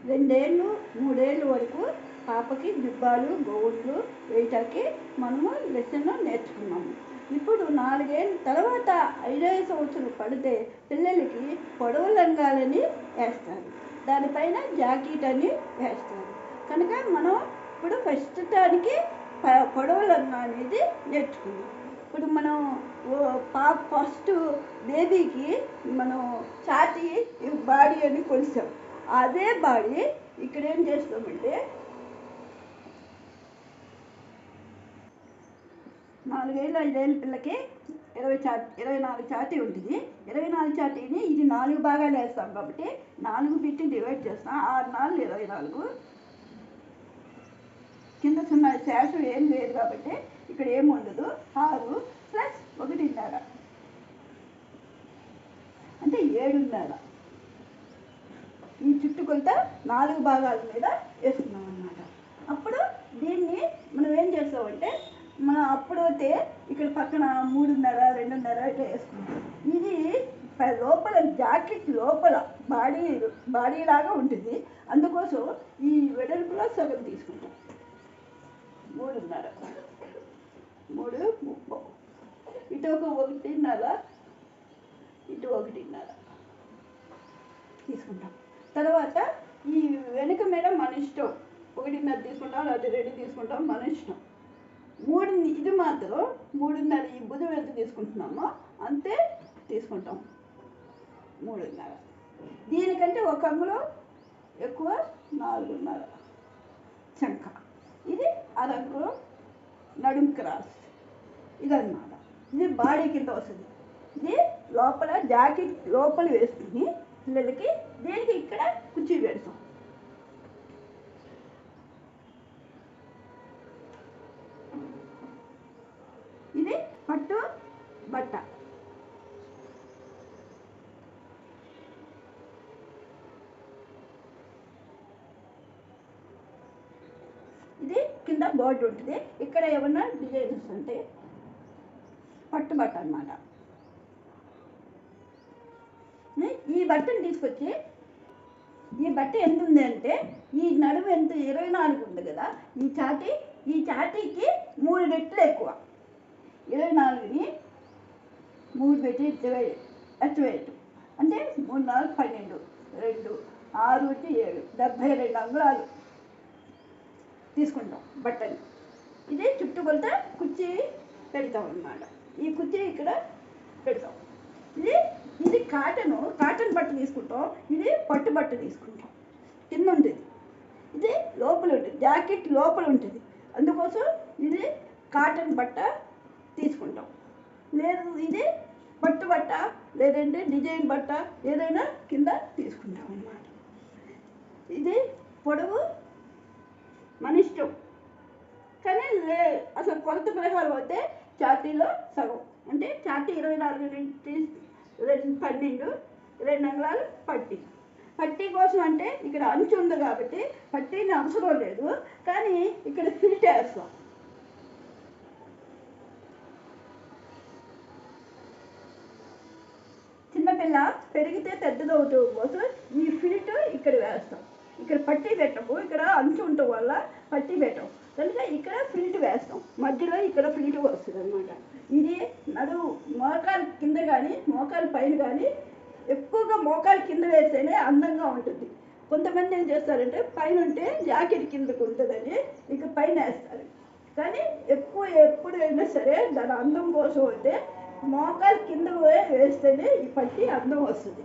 2 ఏళ్ళు 3 ఏళ్ళు వరకు పాపకి జుబ్బాలు గౌన్లు వేయటానికి మనము లెసన్ నేర్చుకున్నాము. ఇప్పుడు 4 ఏళ్ళ తర్వాత 5వ సంవత్సరం పడితే పిల్లలకి పొడవు లంగాలని వేస్తారు, దానిపైన జాకెట్ అని వేస్తారు. కనుక మనం ఇప్పుడు ఫస్ట్ దానికి పొడవు లంగా అనేది నేర్చుకున్నాం. ఇప్పుడు మనం ఫస్ట్ బేబీకి మనం ఛాతీ బాడీ అని కొలిసాం. అదే బాడీ ఇక్కడ ఏం చేస్తామంటే 4 ఏళ్ళు 5 ఏళ్ళ పిల్లకి 24 ఛాతీ ఉంటుంది. 24 ఛాతీని ఇది 4 భాగాలు వేస్తాం కాబట్టి 4 పెట్టి డివైడ్ చేస్తాం. 6 4 24. కింద 0 శాతం ఏం లేదు కాబట్టి ఇక్కడ ఏమి ఉండదు. 6 + 1.5 అంటే 7.5. ఈ చుట్టుకొలత 4 భాగాల మీద వేస్తున్నాం అన్నమాట. అప్పుడు దీన్ని మనం ఏం చేస్తామంటే మనం అప్పుడైతే ఇక్కడ పక్కన 3.5 2.5 ఇట్లా వేసుకుంటాం. ఇది లోపల జాకెట్ లోపల బాడీ లాగా ఉంటుంది. అందుకోసం ఈ వెడల్పులో సగం తీసుకుంటాం. 3.5 3.30 ఇటు ఒక 1.5 ఇటు 1.5 తీసుకుంటాం. తర్వాత ఈ వెనుక మీద మన ఇష్టం, 1.5 తీసుకుంటాం లేకపోతే 2 తీసుకుంటాం, మన ఇష్టం. 3 ఇది మాత్రం 3.5 ఈ భుజం ఎంత తీసుకుంటున్నామో అంతే తీసుకుంటాం. 3.5 దీనికంటే ఒక అంగుళం ఎక్కువ 4.5 చంక. ఇది అరంగుళం నడుం క్రాస్. ఇదన్నమాట. ఇది బాడీ కింద వస్తుంది. ఇది లోపల జాకెట్ లోపల వేసుకుని పిల్లలకి దీనికి ఇక్కడ కుర్చీ పెడతాం. ఇది పట్టు బట్ట. ఇది కింద బోర్డు ఉంటుంది. ఇక్కడ ఏమన్నా డిజైన్స్ ఉంటాయి. పట్టు బట్ట అన్నమాట. ఈ బట్టను తీసుకొచ్చి ఈ బట్ట ఎంత ఉంది అంటే ఈ నడుము ఎంత 24 ఉంది కదా, ఈ ఛాతీకి 3 రెట్లు ఎక్కువ. 24ని 3 పెట్టి ఎత్తవేయటం అంటే 3 4 12 2 6 7 72 అంగుళాలు తీసుకుంటాం బట్టని. ఇది చుట్టుకొలత కుర్చీ పెడతాం అన్నమాట. ఈ కుర్చీ ఇక్కడ పెడతాం. ఇది కాటన్ బట్ట తీసుకుంటాం. ఇది పట్టు బట్ట తీసుకుంటాం. కింద ఉంటుంది, ఇది లోపల ఉంటుంది, జాకెట్ లోపల ఉంటుంది. అందుకోసం ఇది కాటన్ బట్ట తీసుకుంటాం. లేదు ఇది పట్టు బట్ట లేదంటే డిజైన్ బట్ట ఏదైనా కింద తీసుకుంటాం అన్నమాట. ఇది పొడవు మన ఇష్టం. కానీ అసలు కొలత ప్రకారం అయితే ఛాతీలో సగం అంటే ఛాతీ 24 12 2 అంగుళాలు పట్టీ కోసం అంటే ఇక్కడ అంచు ఉంది కాబట్టి పట్టీని అవసరం లేదు. కానీ ఇక్కడ ఫిల్ట్ వేస్తాం. చిన్నపిల్ల పెరిగితే పెద్దదవుతాం కోసం ఈ ఫిల్ట్ ఇక్కడ వేస్తాం. ఇక్కడ పట్టీ పెట్టము, ఇక్కడ అంచు ఉండటం వల్ల పట్టీ పెట్టాం కనుక ఇక్కడ ఫిల్ట్ వేస్తాం. మధ్యలో ఇక్కడ ఫిల్ట్ వస్తుంది అన్నమాట. ఇది మోకాలు కింద కానీ మోకాలు పైన కానీ ఎక్కువగా మోకాలు కింద వేస్తేనే అందంగా ఉంటుంది. కొంతమంది ఏం చేస్తారంటే పైన ఉంటే జాకెట్ కిందకు ఉంటుందని ఇక పైన వేస్తారు. కానీ ఎప్పుడైనా సరే దాని అందం కోసం అయితే మోకాలు కింద వేస్తేనే ఈ పట్టి అందం వస్తుంది.